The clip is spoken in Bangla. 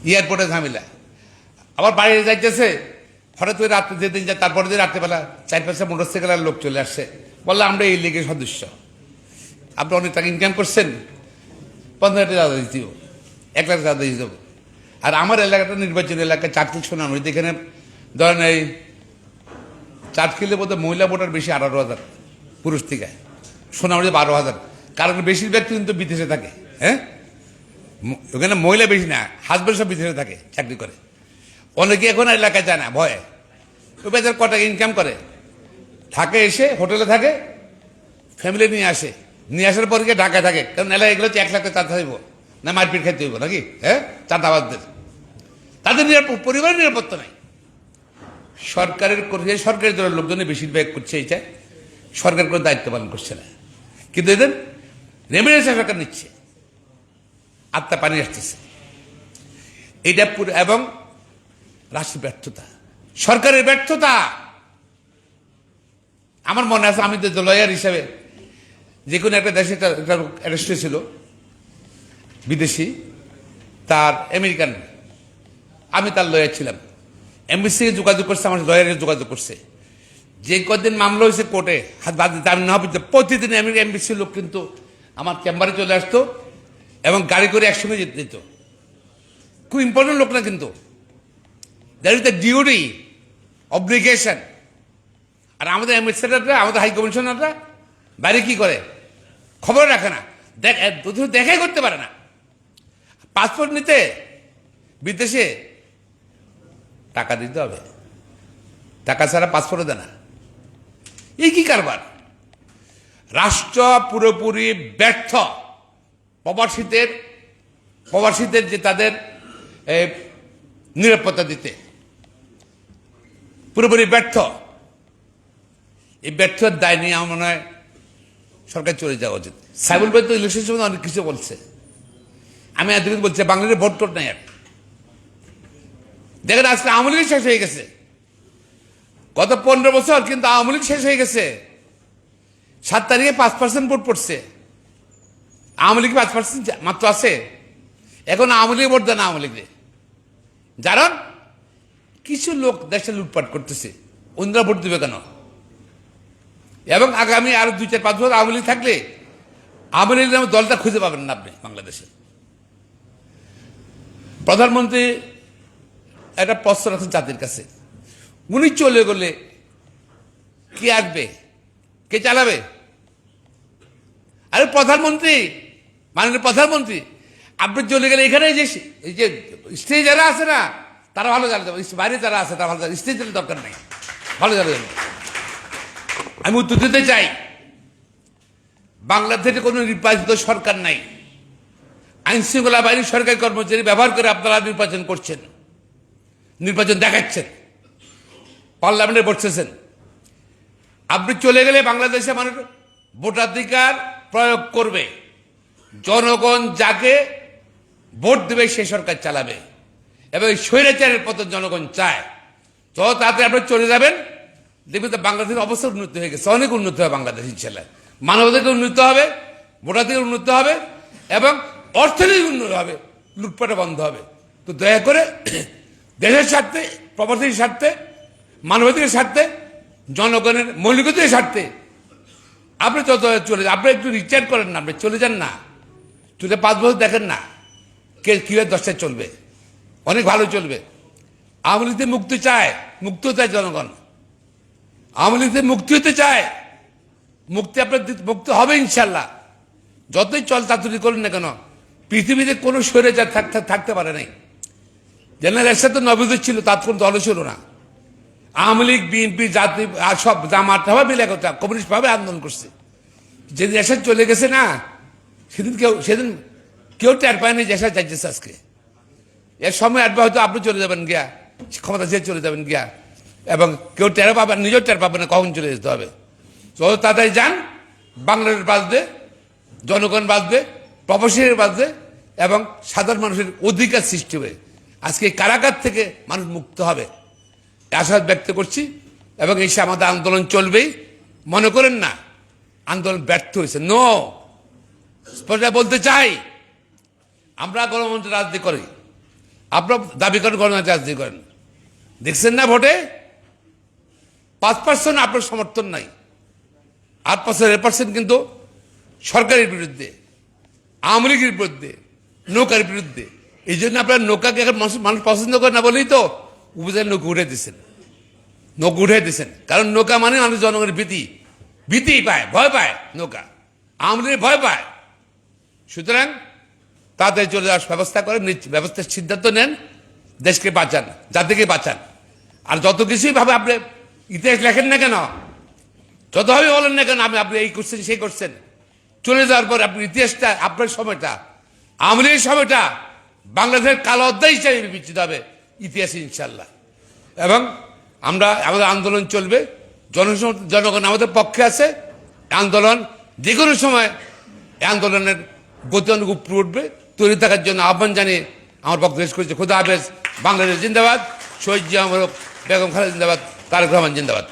এয়ারপোর্টে ঝামেলা, আবার বাইরে যাইতেছে, হঠাৎ করে রাত্রে যেদিন যায় তারপরে দিন রাত্রেবেলা 4-5টা মোটরসাইকেলের লোক চলে আসছে, বললো আমরা এই লীগের সদস্য, আপনি অনেক টাকা ইনকাম করছেন, 15,000 টাকা দিতে হবে, 1 লাখ টাকা দিয়ে দেবো। আর আমার এলাকাটা নির্বাচনী এলাকা, চাটকিল সোনামুড়ি, এখানে ধরেন এই চাটকিলে বোধ মহিলা ভোটার বেশি 18,000, পুরুষ থেকে সোনামুড়ি 12,000, কারণ বেশিরভাগ কিন্তু বিদেশে থাকে। হ্যাঁ, ওখানে মহিলা বেশি না, হাজব্যান্ড সব বিদেশে থাকে, চাকরি করে। অনেকে এখন এলাকায় যায় না ভয়ে, ওই বেচার ক টাকা ইনকাম করে, ঢাকা এসে হোটেলে থাকে, ফ্যামিলি নিয়ে আসে, নিয়ে আসার পর গিয়ে ঢাকায় থাকে, কারণ এলাকায় এগুলো হচ্ছে 1 লাখ টাকা হইব না, মারপিট খাইতে হইব নাকি? হ্যাঁ, চাঁদাবাজদের, তাদের পরিবারের নিরাপত্তা নাই। সরকারের দলের লোকজনের বেশিরভাগ করছে এইটা, সরকার কোনো দায়িত্ব পালন করছে না, কিন্তু এদের রেমিডেন্স সরকার নিচ্ছে, আত্মা পানি আসতেছে এইটা পুরো। এবং রাষ্ট্রের ব্যর্থতা, সরকারের ব্যর্থতা। আমার মনে আছে, আমি তো লয়ার হিসাবে যে কোনো একটা দেশে অ্যারেস্ট হয়েছিল, বিদেশি, তার আমেরিকান, আমি তার লয়ার ছিলাম, এমবিসি যোগাযোগ করছে, আমার লয়ারের যোগাযোগ করছে, যে কদিন মামলা হয়েছে কোর্টে হাত বাদ দিতে আমি না হবে, প্রতিদিন এমবিসির লোক কিন্তু আমার চেম্বারে চলে আসতো এবং গাড়ি করে একসঙ্গে যেতে দিত। খুব ইম্পর্টেন্ট লোক না, কিন্তু that is the duty, obligation. আর আমাদের অ্যাম্বাসেডাররা, আমাদের হাই কমিশনাররা বাইরে কি করে, খবর রাখে না, দেখাই করতে পারে না। পাসপোর্ট নিতে বিদেশে টাকা দিতে হবে, টাকা ছাড়া পাসপোর্টও দেয় না। এই কি কারবার? রাষ্ট্র পুরোপুরি ব্যর্থ প্রবাসীদের যে তাদের নিরাপত্তা দিতে, পুরোপুরি ব্যর্থ। এই ব্যর্থের দায় নিয়ে আমার মনে হয় সরকার চলে যাওয়া উচিত। সাইবুল ভাই তো ইলেকশন সময় অনেক কিছু বলছে, আমি এতদিন বলছি বাংলাদেশে ভোট টোট নাই। আর দেখেন আজকে আওয়ামী লীগ শেষ হয়ে গেছে, গত 15 বছর কিন্তু আওয়ামী লীগ শেষ হয়ে গেছে। 7 তারিখে 5% ভোট পড়ছে, আওয়ামী লীগ 5% মাত্র আছে। এখন আওয়ামী লীগ ভোট দেয় না, আওয়ামী লীগে, কারণ কিছু লোক দেশে লুটপাট করতেছে, অন্যরা ভোট দেবে কেন? এবং আগামী আরো 2-4-5 বছর আওয়ামী লীগ থাকলে আওয়ামী লীগ নামে দলটা খুঁজে পাবেন না আপনি বাংলাদেশে। প্রধানমন্ত্রী একটা প্রশ্ন রাখছেন জাতির কাছে, উনি চলে গেলে কে আসবে, কে চালাবে? আরে প্রধানমন্ত্রী, মাননীয় প্রধানমন্ত্রী, আপনি চলে গেলে এখানে এই যে স্টেজ যারা আছে না, তারা ভালো জানে, বাইরে যারা আছে তারা ভালো জানে, স্টেজের দরকার নেই, ভালো জানে। আমি উত্তর দিতে চাই, বাংলাদেশে কোনো নির্বাচিত সরকার নাই, আইন শৃঙ্খলা বাহিনীর সরকারি কর্মচারী ব্যবহার করে আপনারা নির্বাচন করছেন, নির্বাচন দেখাচ্ছেন, পার্লামেন্টে বসছেন। আপনি চলে গেলে বাংলাদেশে মানুষ ভোটাধিকার প্রয়োগ করবে, জনগণ যাকে ভোট দেবে সে সরকার চালাবে, এবং স্বৈরাচারের পতন জনগণ চায়। তো তাতে আপনি চলে যাবেন, দেখবেন তো বাংলাদেশের অবস্থা উন্নতি হয়ে গেছে, অনেক উন্নতি হবে বাংলাদেশ ইনশাল্লাহ। মানবাধিকার উন্নতি হবে, ভোটাধিকার উন্নতি হবে, এবং অর্থনৈতিক উন্নতি হবে, লুটপাটা বন্ধ হবে। তো দয়া করে দেশের স্বার্থে, প্রবাসীর স্বার্থে, মানবাধিকারের স্বার্থে, জনগণের মৌলিকতার স্বার্থে আপনি যত চলে যান, আপনি একটু রিচার্জ করেন না, আপনি চলে যান না, চলে 5 বছর দেখেন না কে কীভাবে 10টায় চলবে, অনেক ভালো চলবে। আওয়ামী লীগ মুক্তি চায়, মুক্তি চায় জনগণ, আওয়ামী লীগ মুক্তি হতে চায়, মুক্তি আপনার মুক্তি হবে ইনশাল্লাহ। যতই চল চাতুরি করুন না কেন, পৃথিবীতে কোনো স্বৈরাচার থাকতে পারে নাই। জেনারেল এরশাদ তো নবীদের ছিল, তার কোনো দলও ছিল না। আওয়ামী লীগ, বিএনপি, জাতি আর সব জামাত হবে মিলে কমিউনিস্ট ভাবে আন্দোলন করছে। যেদিন এরশাদ চলে গেছে না, সেদিন কেউ টের পায়নি যে এরশাদ যাইতেছে আজকে। এর সময় আসবে হয়তো আপনি চলে যাবেন গিয়া, ক্ষমতা ছেড়ে চলে যাবেন গিয়া, এবং কেউ টের পাবেন, নিজেও টের পাবেন না কখন চলে যেতে হবে। তো তাড়াতাড়ি যান, বাংলাদেশ বাঁচবে, জনগণ বাঁচবে, প্রবাসীদের বাঁচবে, এবং সাধারণ মানুষের অধিকার সৃষ্টি হবে। আজকে কারাগার থেকে মানুষ মুক্ত হবে, আশাবাদ ব্যক্ত করছি। এবং এই আমাদের আন্দোলন চলবেই, মনে করেন না আন্দোলন ব্যর্থ হয়েছে, নো। স্পষ্ট বলতে চাই, আমরা গণতন্ত্রের রাজনীতি করি, আপনার দাবি করেন গণতান্ত্রিক রাজনীতি করেন, দেখছেন না ভোটে 5% আপনার সমর্থন নাই, 8% কিন্তু সরকারের বিরুদ্ধে, আওয়ামী লীগের বিরুদ্ধে, নৌকার বিরুদ্ধে। এই জন্য আপনার নৌকাকে এখন মানুষ পছন্দ করে না বলেই তো উপজেলা নৌকা উঠে দিচ্ছেন, নৌকা উঠে দিচ্ছেন। কারণ নৌকা মানে মানুষ জনগণের ভীতি পায়, ভয় পায়, নৌকা আওয়ামী লীগের ভয় পায়। সুতরাং তাদের চলে যাওয়ার ব্যবস্থা করেন, ব্যবস্থার সিদ্ধান্ত নেন, দেশকে বাঁচান, জাতিকে বাঁচান। আর যত কিছুই ভাবে আপনি ইতিহাস লেখেন না কেন, যতভাবে বলেন না কেন আপনি এই করছেন সেই করছেন, চলে যাওয়ার পর আপনি ইতিহাসটা, আপনার সময়টা, আওয়ামী লীগের সময়টা বাংলাদেশের কালো অধ্যায় হিসাবে বিবেচিত হবে ইতিহাসে ইনশাল্লাহ। এবং আমাদের আন্দোলন চলবে, জনগণ আমাদের পক্ষে আছে। আন্দোলন যে কোনো সময় আন্দোলনের গতি অনেক উপরে উঠবে, তৈরি থাকার জন্য আহ্বান জানিয়ে আমার বক্তব্য শেষ করেছে। খুদা হাফেজ। বাংলাদেশ জিন্দাবাদ। শহীদ জিয়া বেগম খালেদা জিন্দাবাদ। তারেক রহমান জিন্দাবাদ।